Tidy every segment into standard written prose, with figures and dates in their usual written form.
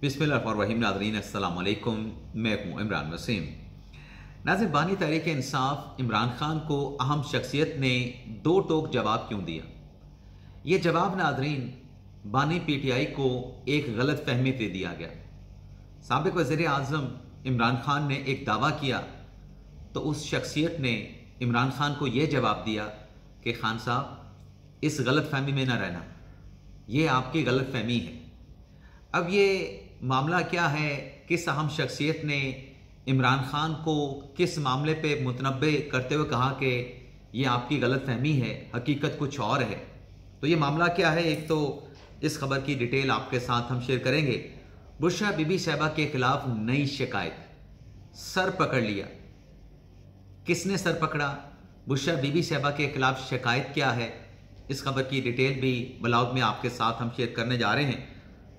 बिस्मिल्लाहिर्रहमानिर्रहीम। नाज़रीन अस्सलाम वालेकुम, मैं हूँ इमरान वसीम। नाज़रीन, बानी तहरीक इंसाफ इमरान खान को अहम शख्सियत ने दो टोक जवाब क्यों दिया? ये जवाब नाज़रीन बानी पीटीआई को एक गलत फहमी दे दिया गया। साबिक वज़ीर आज़म इमरान खान ने एक दावा किया तो उस शख्सियत ने इमरान खान को यह जवाब दिया कि खान साहब इस गलत फहमी में ना रहना, ये आपकी गलत फहमी है। अब ये मामला क्या है? किस अहम शख्सियत ने इमरान खान को किस मामले पे मुतनब्बे करते हुए कहा कि ये आपकी गलत फहमी है, हकीकत कुछ और है? तो ये मामला क्या है? एक तो इस खबर की डिटेल आपके साथ हम शेयर करेंगे। बुशरा बीबी साहिबा के खिलाफ नई शिकायत, सर पकड़ लिया। किसने सर पकड़ा? बुशरा बीबी साहिबा के खिलाफ शिकायत क्या है? इस खबर की डिटेल भी ब्लॉग में आपके साथ हम शेयर करने जा रहे हैं।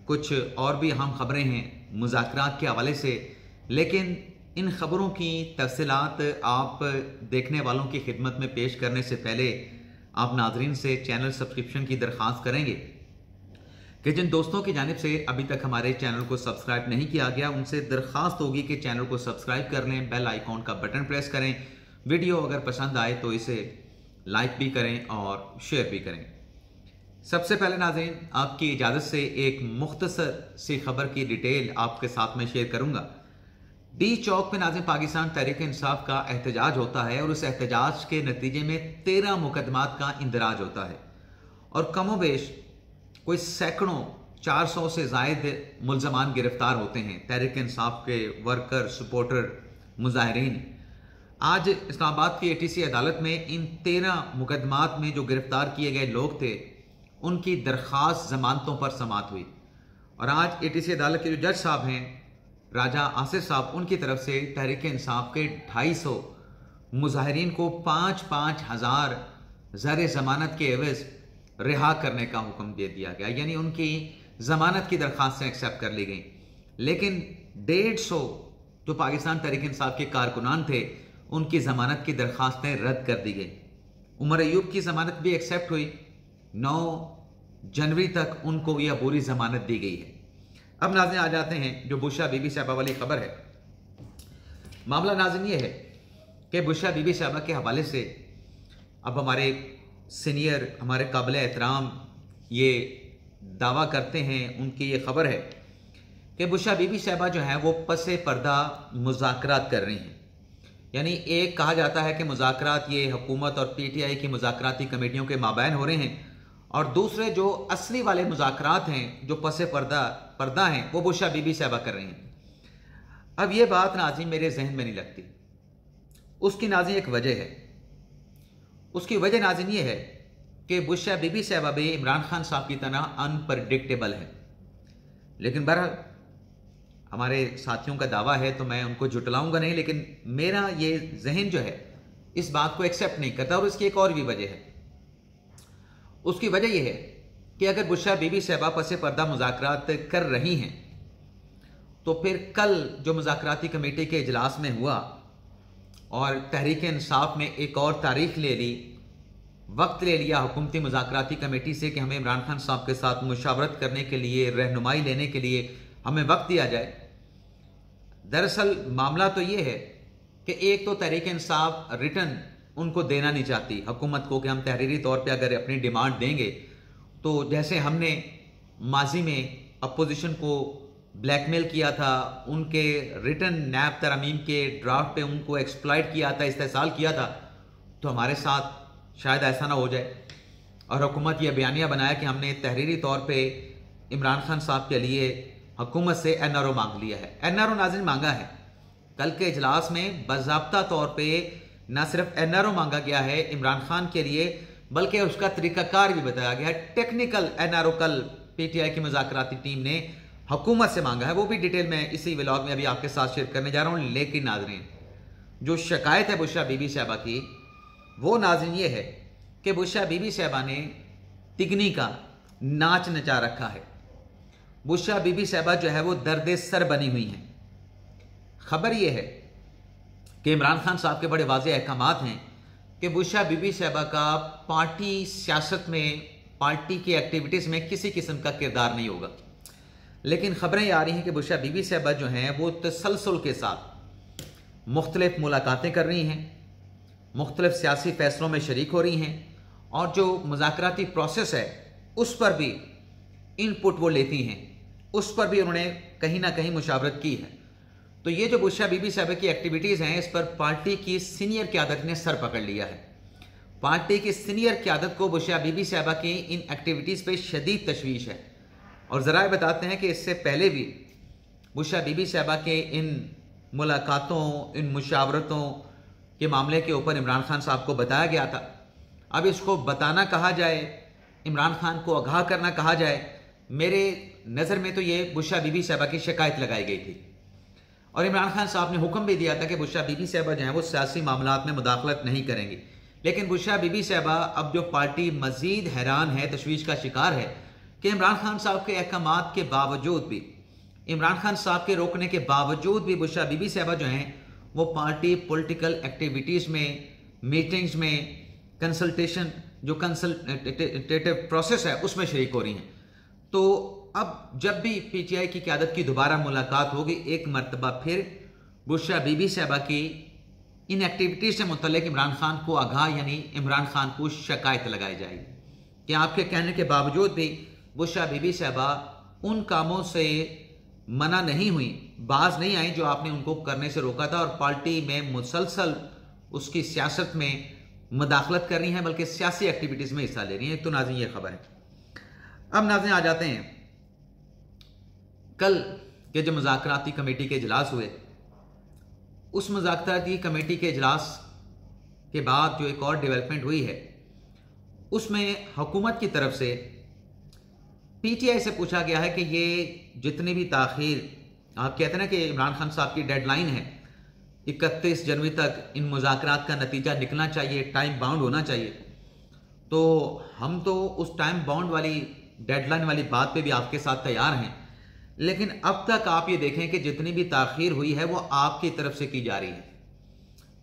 कुछ और भी अहम खबरें हैं मुज़ाकरात के हवाले से, लेकिन इन खबरों की तफसीलात आप देखने वालों की खिदमत में पेश करने से पहले आप नाजरीन से चैनल सब्सक्रिप्शन की दरख्वास्त करेंगे कि जिन दोस्तों की जानिब से अभी तक हमारे चैनल को सब्सक्राइब नहीं किया गया, उनसे दरख्वास्त होगी कि चैनल को सब्सक्राइब कर लें, बेल आइकॉन का बटन प्रेस करें। वीडियो अगर पसंद आए तो इसे लाइक भी करें और शेयर भी करें। सबसे पहले नाज़रीन, आपकी इजाज़त से एक मुख्तसर सी खबर की डिटेल आपके साथ में शेयर करूंगा। डी चौक पे नाज़रीन पाकिस्तान तहरीक इंसाफ का एहतजाज होता है और उस एहतजाज के नतीजे में 13 मुकदमात का इंदराज होता है और कमोबेश कोई सैकड़ों 400 से ज़ायद मुल्ज़मान गिरफ्तार होते हैं। तहरीक इंसाफ के वर्कर, सपोर्टर, मुजाहिरीन। आज इस्लामाबाद की एटीसी अदालत में इन 13 मुकदमात में जो गिरफ्तार किए गए लोग थे उनकी दरख्वास्त जमानतों पर समात हुई और आज एटीसी अदालत के जो जज साहब हैं राजा आसिर साहब, उनकी तरफ से तहरीक इंसाफ के 250 मुजाहिरीन को 5-5 हज़ार ज़र जमानत के एवज रिहा करने का हुक्म दे दिया गया, यानी उनकी जमानत की दरख्वास्तें एक्सेप्ट कर ली गई। लेकिन 150 जो पाकिस्तान तहरीक इंसाफ के कारकुनान थे उनकी जमानत की दरख्वास्तें रद्द कर दी गई। उमर अयूब की जमानत भी एक्सेप्ट हुई, 9 जनवरी तक उनको यह पूरी जमानत दी गई है। अब नाज़रीन आ जाते हैं जो बुशरा बीबी साहिबा वाली खबर है। मामला नाज़रीन ये है कि बुशरा बीबी साहिबा के हवाले से अब हमारे सीनियर, हमारे काबिल एहतराम ये दावा करते हैं, उनकी ये खबर है कि बुशरा बीबी साहिबा जो है वो पसे पर्दा मुज़ाकरात कर रही हैं। यानी एक कहा जाता है कि मुज़ाकरात ये हुकूमत और पीटीआई की मुज़ाकराती कमेटियों के माबैन हो रहे हैं और दूसरे जो असली वाले मुज़ाकरात हैं, जो पसे पर्दा हैं, वो बुशरा बीबी साहिबा कर रही हैं। अब ये बात नाज़रीन मेरे जहन में नहीं लगती। उसकी नाज़रीन एक वजह है। उसकी वजह नाज़रीन ये है कि बुशरा बीबी साहिबा भी इमरान खान साहब की तरह अनप्रडिक्टेबल है। लेकिन बहरहाल हमारे साथियों का दावा है तो मैं उनको जुटलाऊंगा नहीं, लेकिन मेरा ये जहन जो है इस बात को एक्सेप्ट नहीं करता। और इसकी एक और भी वजह है। उसकी वजह यह है कि अगर बुशरा बीबी साहिबा पसे पर्दा मुज़ाकरात कर रही हैं तो फिर कल जो मुज़ाकराती कमेटी के इजलास में हुआ और तहरीक इंसाफ में एक और तारीख ले ली, वक्त ले लिया हुकूमती मुज़ाकराती कमेटी से कि हमें इमरान खान साहब के साथ मुशावरत करने के लिए, रहनुमाई लेने के लिए हमें वक्त दिया जाए। दरअसल मामला तो ये है कि एक तो तहरीक इंसाफ रिटर्न उनको देना नहीं चाहती हुकूमत को कि हम तहरीरी तौर पे अगर अपनी डिमांड देंगे तो जैसे हमने माजी में अपोजिशन को ब्लैकमेल किया था, उनके रिटर्न नैब तरमीम के ड्राफ्ट पे उनको एक्सप्लॉइट किया था, इस्तेहसाल किया था, तो हमारे साथ शायद ऐसा ना हो जाए। और हुकूमत यह बयानिया बनाया कि हमने तहरीरी तौर पर इमरान खान साहब के लिए हुकूमत से एनआरओ मांग लिया है। एनआरओ नाज़रीन मांगा है। कल के इजलास में बाज़ाब्ता तौर पे न सिर्फ एनआरओ मांगा गया है इमरान खान के लिए, बल्कि उसका तरीकाकार भी बताया गया है। टेक्निकल एनआरओ कल पीटीआई की मुज़ाकराती टीम ने हुकूमत से मांगा है, वो भी डिटेल में इसी व्लॉग में अभी आपके साथ शेयर करने जा रहा हूँ। लेकिन नाज़रीन जो शिकायत है बुशरा बीबी साहिबा की, वो नाज़रीन ये है कि बुशरा बीबी साहिबा ने तिगनी का नाच नचा रखा है। बुशरा बीबी साहिबा जो है वो दर्द सर बनी हुई हैं। खबर यह है कि इमरान खान साहब के बड़े वाज़ेह अहकामात हैं कि बुशरा बीबी साहिबा का पार्टी सियासत में, पार्टी की एक्टिविटीज़ में किसी किस्म का किरदार नहीं होगा। लेकिन ख़बरें आ रही हैं कि बुशरा बीबी साहबा जो हैं वो तसलसल के साथ मुख्तलिफ मुलाकातें कर रही हैं, मुख्तलिफ सियासी फ़ैसलों में शरीक हो रही हैं, और जो मुज़ाकराती प्रोसेस है उस पर भी इनपुट वो लेती हैं, उस पर भी उन्होंने कहीं ना कहीं मुशावरत की है। तो ये जो बुशरा बीबी साहबा की एक्टिविटीज़ हैं, इस पर पार्टी की सीनियर क़यादत ने सर पकड़ लिया है। पार्टी की सीनियर क़यादत को बुशरा बीबी साहबा की इन एक्टिविटीज़ पे शदीद तशवीश है। और ज़राए बताते हैं कि इससे पहले भी बुशरा बीबी साहबा के इन मुलाकातों, इन मुशावरतों के मामले के ऊपर इमरान खान साहब को बताया गया था। अब इसको बताना कहा जाए, इमरान खान को आगाह करना कहा जाए, मेरे नज़र में तो ये बुशरा बीबी साहबा की शिकायत लगाई गई थी। और इमरान खान साहब ने हुक्म भी दिया था कि बुशरा बीबी साहबा जो हैं वो सियासी मामलात में मुदाखलत नहीं करेंगी। लेकिन बुशरा बीबी साहबा, अब जो पार्टी मज़ीद हैरान है, तशवीश का शिकार है कि इमरान खान साहब के अहकामात के बावजूद भी, इमरान खान साहब के रोकने के बावजूद भी बुशरा बीबी साहबा जो हैं वो पार्टी पॉलिटिकल एक्टिविटीज़ में, मीटिंग्स में, कंसल्टेशन जो कंसल्टेटिव प्रोसेस है उसमें शरीक हो रही हैं। तो अब जब भी पीटीआई की क़यादत की दोबारा मुलाकात होगी, एक मरतबा फिर बुशरा बीबी साहबा की इन एक्टिविटीज़ से मुतल्लिक इमरान खान को आगाह, यानी इमरान खान को शिकायत लगाई जाएगी कि आपके कहने के बावजूद भी बुशरा बीबी साहबा उन कामों से मना नहीं हुई, बाज नहीं आई जो आपने उनको करने से रोका था, और पार्टी में मुसलसल उसकी सियासत में मुदाखलत कर रही हैं, बल्कि सियासी एक्टिविटीज़ में हिस्सा ले रही हैं। एक तो नाज़रीन ये खबर है। अब नाज़रीन आ जाते हैं कल के जो मुज़ाकराती कमेटी के इजलास हुए, उस मुज़ाकराती कमेटी के इजलास के बाद जो एक और डेवलपमेंट हुई है, उसमें हुकूमत की तरफ से पीटीआई से पूछा गया है कि ये जितनी भी ताख़ीर, आप कहते हैं ना कि इमरान खान साहब की डेडलाइन है 31 जनवरी तक इन मुज़ाकरात का नतीजा निकलना चाहिए, टाइम बाउंड होना चाहिए, तो हम तो उस टाइम बाउंड वाली डेडलाइन वाली बात पे भी आपके साथ तैयार हैं। लेकिन अब तक आप ये देखें कि जितनी भी ताख़ीर हुई है वो आपकी तरफ से की जा रही है।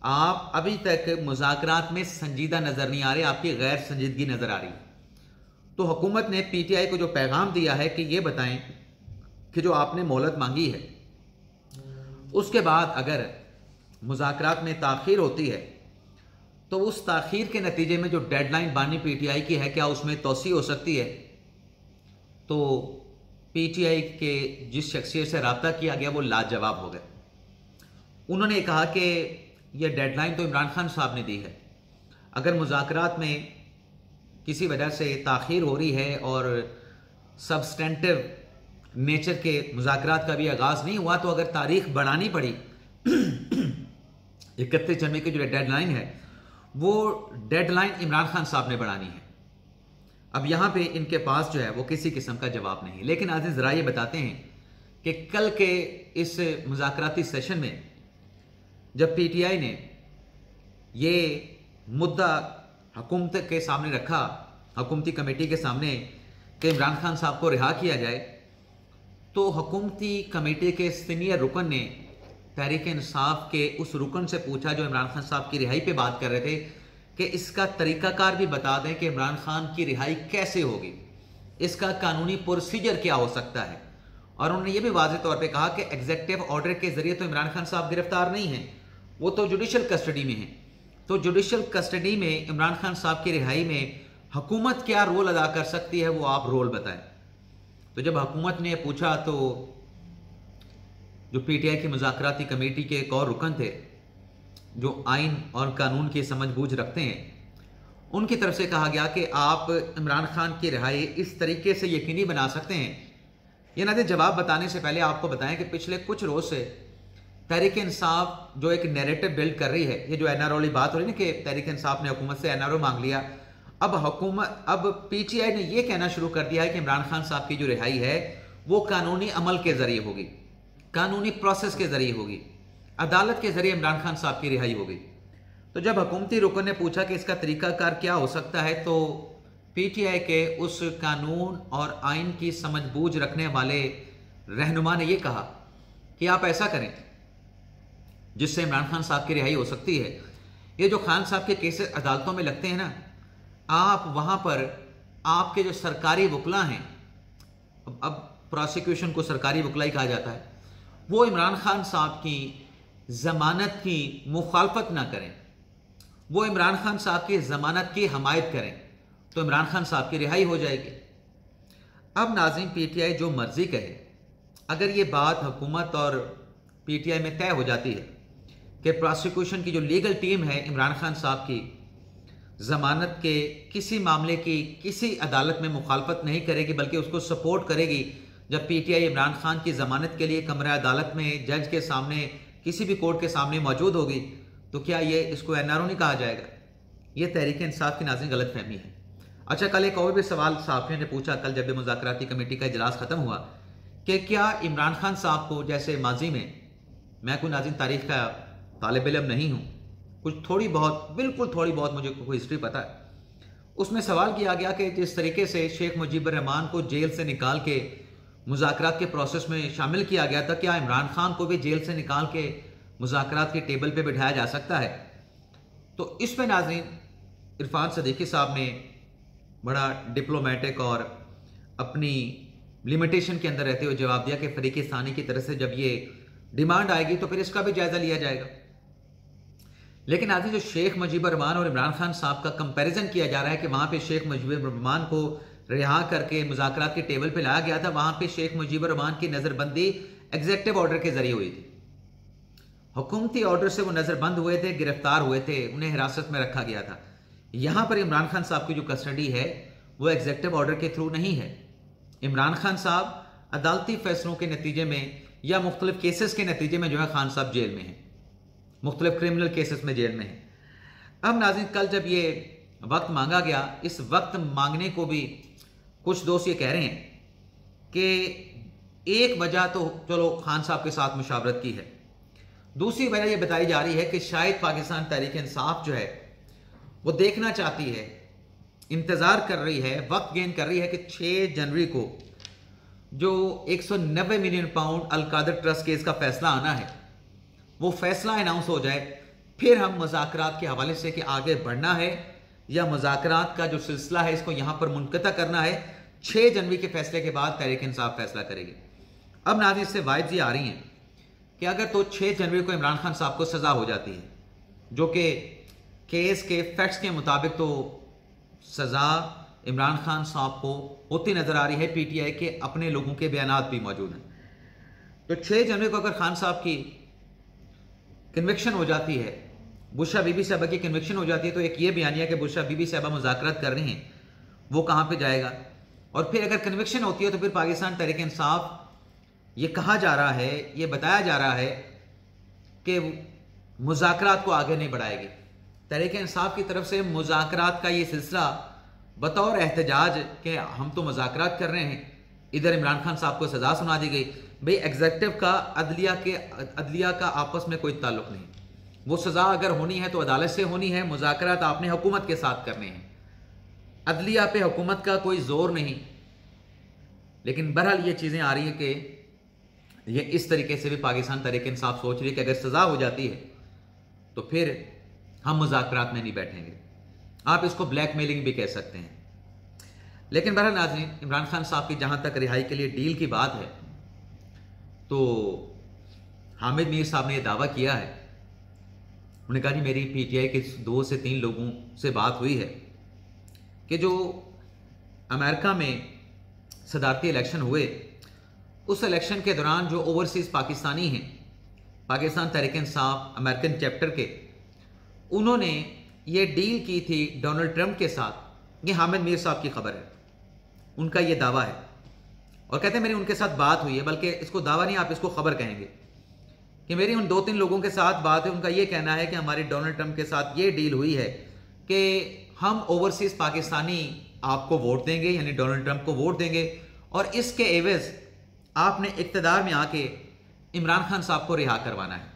आप अभी तक मुज़ाकरात में संजीदा नज़र नहीं आ रहे, आपकी गैर संजीदगी नज़र आ रही है। तो हुकूमत ने पीटीआई को जो पैगाम दिया है कि ये बताएं कि जो आपने मोहलत मांगी है, उसके बाद अगर मुज़ाकरात में ताख़ीर होती है तो उस ताख़ीर के नतीजे में जो डेडलाइन बानी पीटीआई की है, क्या उसमें तोसी हो सकती है। तो पीटीआई के जिस शख्सियत से रब्ता किया गया वो लाजवाब हो गए। उन्होंने कहा कि यह डेडलाइन तो इमरान खान साहब ने दी है, अगर मुज़ाकरात में किसी वजह से ताख़ीर हो रही है और सब्सटेंटिव नेचर के मुज़ाकरात का भी आगाज़ नहीं हुआ, तो अगर तारीख बढ़ानी पड़ी 31 जनवरी की जो डेडलाइन है वो डेडलाइन इमरान खान साहब ने बढ़ानी है। अब यहाँ पे इनके पास जो है वो किसी किस्म का जवाब नहीं। लेकिन आज ज़रा ये बताते हैं कि कल के इस मुज़ाकराती सेशन में जब पीटीआई ने ये मुद्दा हुकूमत के सामने रखा, हुकूमती कमेटी के सामने, कि इमरान खान साहब को रिहा किया जाए, तो हुकूमती कमेटी के सीनियर रुकन ने तहरीक इंसाफ के उस रुकन से पूछा जो इमरान खान साहब की रिहाई पे बात कर रहे थे कि इसका तरीक़ाकार भी बता दें कि इमरान खान की रिहाई कैसे होगी, इसका कानूनी प्रोसीजर क्या हो सकता है। और उन्होंने ये भी वाज़ेह तौर पे कहा कि एग्जीक्यूटिव ऑर्डर के ज़रिए तो इमरान खान साहब गिरफ्तार नहीं हैं, वो तो जुडिशल कस्टडी में हैं। तो जुडिशल कस्टडी में इमरान खान साहब की रिहाई में हुकूमत क्या रोल अदा कर सकती है, वो आप रोल बताएं। तो जब हुकूमत ने पूछा तो जो पीटीआई की मुज़ाकराती कमेटी के एक और रुकन थे जो आइन और कानून की समझ बूझ रखते हैं, उनकी तरफ से कहा गया कि आप इमरान खान की रिहाई इस तरीके से यकीनी बना सकते हैं। ये ना जवाब बताने से पहले आपको बताएं कि पिछले कुछ रोज़ से तहरीक इंसाफ जो एक नैरेटिव बिल्ड कर रही है, ये जो एनआरओ वाली बात हो रही है ना कि तहरीक इंसाफ ने हुकूमत से एनआरओ मांग लिया, अब पीटीआई ने यह कहना शुरू कर दिया है कि इमरान खान साहब की जो रिहाई है वो कानूनी अमल के जरिए होगी, कानूनी प्रोसेस के जरिए होगी, अदालत के जरिए इमरान खान साहब की रिहाई होगी। तो जब हुकूमती रुकन ने पूछा कि इसका तरीकाकार क्या हो सकता है, तो पीटीआई के उस कानून और आइन की समझ बूझ रखने वाले रहनुमा ने यह कहा कि आप ऐसा करें जिससे इमरान खान साहब की रिहाई हो सकती है। ये जो खान साहब के केसेस अदालतों में लगते हैं ना, आप वहाँ पर आपके जो सरकारी वकला हैं, अब प्रोसिक्यूशन को सरकारी वकलाई कहा जाता है, वो इमरान खान साहब की ज़मानत की मुखालफत ना करें, वो इमरान खान साहब की ज़मानत की हमायत करें, तो इमरान खान साहब की रिहाई हो जाएगी। अब नाज़रीन, पीटीआई जो मर्जी कहे, अगर ये बात हुकूमत और पीटीआई में तय हो जाती है कि प्रोसिक्यूशन की जो लीगल टीम है इमरान खान साहब की ज़मानत के किसी मामले की किसी अदालत में मुखालफत नहीं करेगी, बल्कि उसको सपोर्ट करेगी, जब पीटीआई इमरान खान की ज़मानत के लिए कमरा अदालत में जज के सामने किसी भी कोर्ट के सामने मौजूद होगी, तो क्या ये इसको एनआरओ नहीं कहा जाएगा? ये तहरीक इंसाफ की नाज़रीन गलत फहमी है। अच्छा, कल एक और भी सवाल सहाफ़ियों ने पूछा, कल जब मुज़ाकराती कमेटी का इजलास ख़त्म हुआ, कि क्या इमरान खान साहब को, जैसे माजी में, मैं कोई नाज़रीन तारीख़ का तालिब इल्म नहीं हूँ, कुछ थोड़ी बहुत, बिल्कुल थोड़ी बहुत मुझे कोई हिस्ट्री पता है, उसमें सवाल किया गया कि जिस तरीके से शेख मुजीबुर रहमान को जेल से निकाल के मुज़ाकरात के प्रोसेस में शामिल किया गया था, क्या इमरान खान को भी जेल से निकाल के मुज़ाकरात के टेबल पे बिठाया जा सकता है? तो इस पे नाज़रीन इरफान सदीकी साहब ने बड़ा डिप्लोमेटिक और अपनी लिमिटेशन के अंदर रहते हुए जवाब दिया कि फरीक सानी की तरफ से जब ये डिमांड आएगी तो फिर इसका भी जायज़ा लिया जाएगा। लेकिन आज जो शेख मुजीबुर रहमान और इमरान खान साहब का कंपैरिजन किया जा रहा है कि वहाँ पे शेख मुजीबुर रहमान को रिहा करके मुज़ाकरात के टेबल पे लाया गया था, वहाँ पे शेख मुजीबुर रहमान की नज़रबंदी एग्जीक्यूटिव ऑर्डर के जरिए हुई थी। हुकूमती ऑर्डर से वो नज़रबंद हुए थे, गिरफ्तार हुए थे, उन्हें हिरासत में रखा गया था। यहाँ पर इमरान खान साहब की जो कस्टडी है वो एग्जीक्यूटिव ऑर्डर के थ्रू नहीं है। इमरान खान साहब अदालती फैसलों के नतीजे में या मुख्तलिफ केसेस के नतीजे में जो है खान साहब जेल में हैं, मुख्तलिफ क्रिमिनल केसेस में जेल में हैं। अब नाज़रीन, कल जब ये वक्त मांगा गया, इस वक्त मांगने को भी कुछ दोस्त ये कह रहे हैं कि एक वजह तो चलो खान साहब के साथ मुशावरत की है, दूसरी वजह ये बताई जा रही है कि शायद पाकिस्तान तहरीक इंसाफ जो है वो देखना चाहती है, इंतज़ार कर रही है, वक्त गेन कर रही है कि 6 जनवरी को जो 190 million pound Al-Qadir trust case का फैसला आना है, वो फैसला अनाउंस हो जाए, फिर हम मुज़ाकरात के हवाले से कि आगे बढ़ना है या मुज़ाकरात का जो सिलसिला है इसको यहाँ पर मुनक़ता करना है। 6 जनवरी के फैसले के बाद तहरीक इंसाफ फैसला करेगी। अब नाज़रीन, इससे वाइब्स ये आ रही हैं कि अगर तो 6 जनवरी को इमरान खान साहब को सज़ा हो जाती है, जो कि केस के फैक्ट्स के मुताबिक तो सज़ा इमरान खान साहब को होती नज़र आ रही है, पीटीआई के अपने लोगों के बयानात भी मौजूद हैं, तो 6 जनवरी को अगर खान साहब की कन्विक्शन हो जाती है, बुशरा बीबी साहबा की कन्विक्शन हो जाती है, तो एक ये बयानिया कि बुशरा बीबी साहबा मुज़ाकरात कर रही हैं, वो कहाँ पे जाएगा? और फिर अगर कन्विक्शन होती है तो फिर पाकिस्तान तहरीक इंसाफ, ये कहा जा रहा है, ये बताया जा रहा है कि मुज़ाकरात को आगे नहीं बढ़ाएगी। तहरीक इंसाफ की तरफ से मुज़ाकरात का ये सिलसिला बतौर एहतजाज कि हम तो मुज़ाकरात कर रहे हैं, इधर इमरान खान साहब को सज़ा सुना दी गई। भाई, एग्जीक्यूटिव का अदलिया का आपस में कोई ताल्लुक नहीं, वो सज़ा अगर होनी है तो अदालत से होनी है, मुज़ाकरात आपने हुकूमत के साथ करने हैं, अदलिया पे हुकूमत का कोई जोर नहीं। लेकिन बहरहाल ये चीज़ें आ रही हैं कि ये इस तरीके से भी पाकिस्तान तहरीक इंसाफ सोच रही है कि अगर सज़ा हो जाती है तो फिर हम मुज़ाकरात में नहीं बैठेंगे। आप इसको ब्लैकमेलिंग भी कह सकते हैं। लेकिन बहरहाल नाज़रीन, इमरान खान साहब की जहाँ तक रिहाई के लिए डील की बात है, तो हामिद मीर साहब ने यह दावा किया है, उन्होंने कहा जी मेरी पीटीआई के 2 से 3 लोगों से बात हुई है कि जो अमेरिका में सदारती इलेक्शन हुए, उस इलेक्शन के दौरान जो ओवरसीज़ पाकिस्तानी हैं, पाकिस्तान तहरीक इंसाफ अमेरिकन चैप्टर के, उन्होंने ये डील की थी डोनाल्ड ट्रंप के साथ। ये हामिद मीर साहब की खबर है, उनका ये दावा है, और कहते हैं मेरी उनके साथ बात हुई है, बल्कि इसको दावा नहीं, आप इसको खबर कहेंगे, कि मेरी उन 2-3 लोगों के साथ बात है। उनका ये कहना है कि हमारी डोनाल्ड ट्रंप के साथ ये डील हुई है कि हम ओवरसीज़ पाकिस्तानी आपको वोट देंगे, यानी डोनाल्ड ट्रंप को वोट देंगे, और इसके एवज आपने इक़्तिदार में आके इमरान खान साहब को रिहा करवाना है।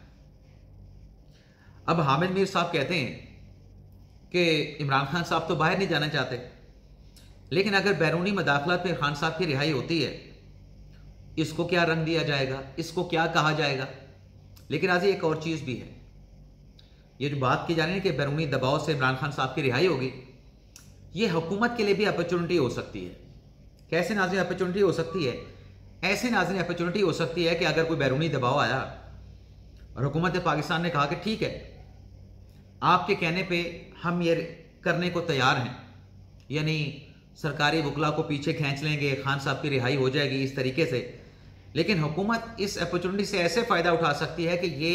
अब हामिद मीर साहब कहते हैं कि इमरान खान साहब तो बाहर नहीं जाना चाहते, लेकिन अगर बैरूनी मदाखलत पे खान साहब की रिहाई होती है, इसको क्या रंग दिया जाएगा, इसको क्या कहा जाएगा? लेकिन आज एक और चीज़ भी है, ये जो बात की जा रही है कि बैरूनी दबाव से इमरान खान साहब की रिहाई होगी, ये हुकूमत के लिए भी अपॉर्चुनिटी हो सकती है। कैसे नाज़रीन अपॉर्चुनिटी हो सकती है ऐसे नाज़रीन अपॉर्चुनिटी हो सकती है कि अगर कोई बैरूनी दबाव आया और हुकूमत पाकिस्तान ने कहा कि ठीक है, आपके कहने पे हम ये करने को तैयार हैं, यानी सरकारी वकला को पीछे खींच लेंगे, खान साहब की रिहाई हो जाएगी इस तरीके से, लेकिन हुकूमत इस अपॉर्चुनिटी से ऐसे फ़ायदा उठा सकती है कि ये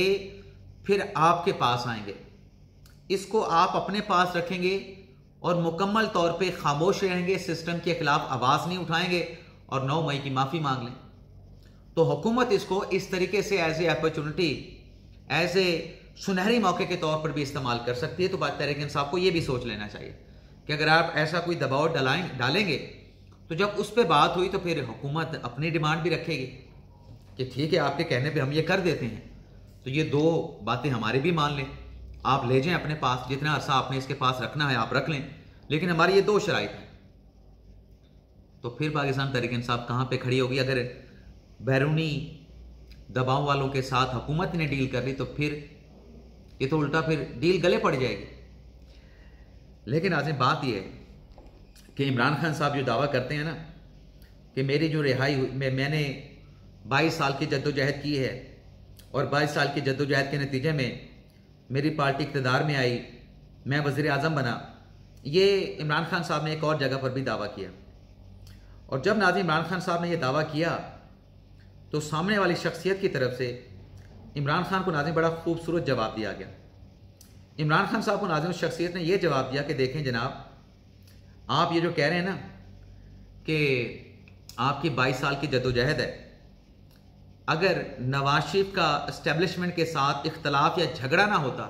फिर आपके पास आएंगे, इसको आप अपने पास रखेंगे और मुकम्मल तौर पे खामोश रहेंगे, सिस्टम के खिलाफ आवाज़ नहीं उठाएंगे और 9 मई की माफ़ी मांग लें। तो हुकूमत इसको इस तरीके से as a opportunity, as a सुनहरी मौके के तौर पर भी इस्तेमाल कर सकती है। तो बात तहरीक इंसाफ को ये भी सोच लेना चाहिए कि अगर आप ऐसा कोई दबाव डालेंगे तो जब उस पर बात हुई तो फिर हुकूमत अपनी डिमांड भी रखेगी कि ठीक है, आपके कहने पे हम ये कर देते हैं। तो ये 2 बातें हमारी भी मान लें, आप ले जाएं अपने पास, जितना अरसा आपने इसके पास रखना है आप रख लें, लेकिन हमारी ये 2 शराइत हैं। तो फिर पाकिस्तान तहरीक इंसाफ कहाँ पे खड़ी होगी? अगर बैरूनी दबाव वालों के साथ हुकूमत ने डील कर ली तो फिर ये तो उल्टा फिर डील गले पड़ जाएगी। लेकिन आज बात यह है कि इमरान खान साहब जो दावा करते हैं ना कि मेरी जो रिहाई हुई, मैंने 22 साल की जद्दोजहद की है और 22 साल की जद्दोजहद के नतीजे में मेरी पार्टी इक़्तिदार में आई, मैं वज़ीर आज़म बना, ये इमरान खान साहब ने एक और जगह पर भी दावा किया। और जब नाज़रीन इमरान खान साहब ने यह दावा किया तो सामने वाली शख्सियत की तरफ से इमरान खान को नाज़रीन बड़ा खूबसूरत जवाब दिया गया। इमरान खान साहब को नाज़रीन उस शख्सियत ने यह जवाब दिया कि देखें जनाब, आप ये जो कह रहे हैं ना कि आपकी 22 साल की जद्दोजहद है, अगर नवाज शरीफ का इस्टेब्लिशमेंट के साथ इख्तलाफ या झगड़ा ना होता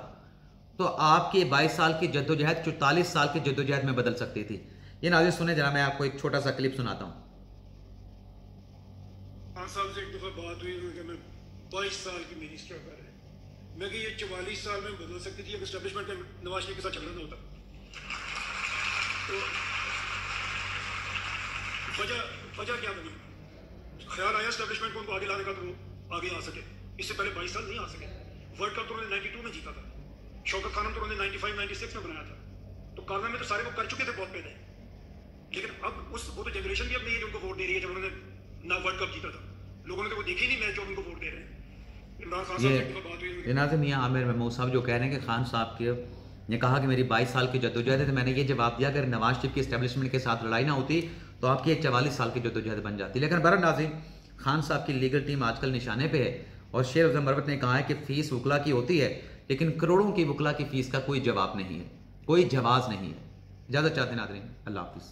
तो आपकी 22 साल की जद्दोजहद 44 साल की जद्दोजहद में बदल सकती थी। ये नाज़रीन सुने जरा, मैं आपको एक छोटा सा क्लिप सुनाता हूँ। साहब से एक दफ़ा बात हुई कि मैं 22 साल की मिनिस्टर कर रहे हैं, मैं कि ये 44 साल में बदल सकती थी अगर एस्टेब्लिशमेंट का नवाज शरीफ के साथ झगड़ा ना होता। तो वजह क्या बनी? ख्याल आया एस्टेब्लिशमेंट को उनको आगे लाने का तो वो आगे आ सके। इससे पहले 22 साल नहीं आ सके। वर्ल्ड कप तो उन्होंने 92 में जीता था, शौकत खानम तो उन्होंने 95-96 में बनाया था। तो कारनामे तो सारे वो कर चुके थे बहुत पहले, लेकिन अब वो तो जनरेशन भी अब नहीं है जो उनको वोट दे रही है। जब उन्होंने ना वर्ल्ड कप जीता था, लोगों ने तो वो देखी नहीं मैच जो उनको वोट दे रहे हैं। इमरान खान साहब की बात हुई, नाज़रीन मियां आमिर महमूद साहब जो कह रहे हैं कि खान साहब के ने कहा कि मेरी 22 साल की जद्दोजहद है, तो मैंने ये जवाब दिया अगर नवाज शरीफ की एस्टेब्लिशमेंट के साथ लड़ाई ना होती तो आपकी एक 44 साल की जद्दोजहद बन जाती। लेकिन बहरहाल नाज़रीन, खान साहब की लीगल टीम आजकल निशाने पे है और शेर अफजल मरवत ने कहा है कि फीस वकला की होती है, लेकिन करोड़ों की वकला की फीस का कोई जवाब नहीं है, कोई जवाब नहीं है। इजाज़त चाहते नाज़रीन, अल्लाह हाफिज़।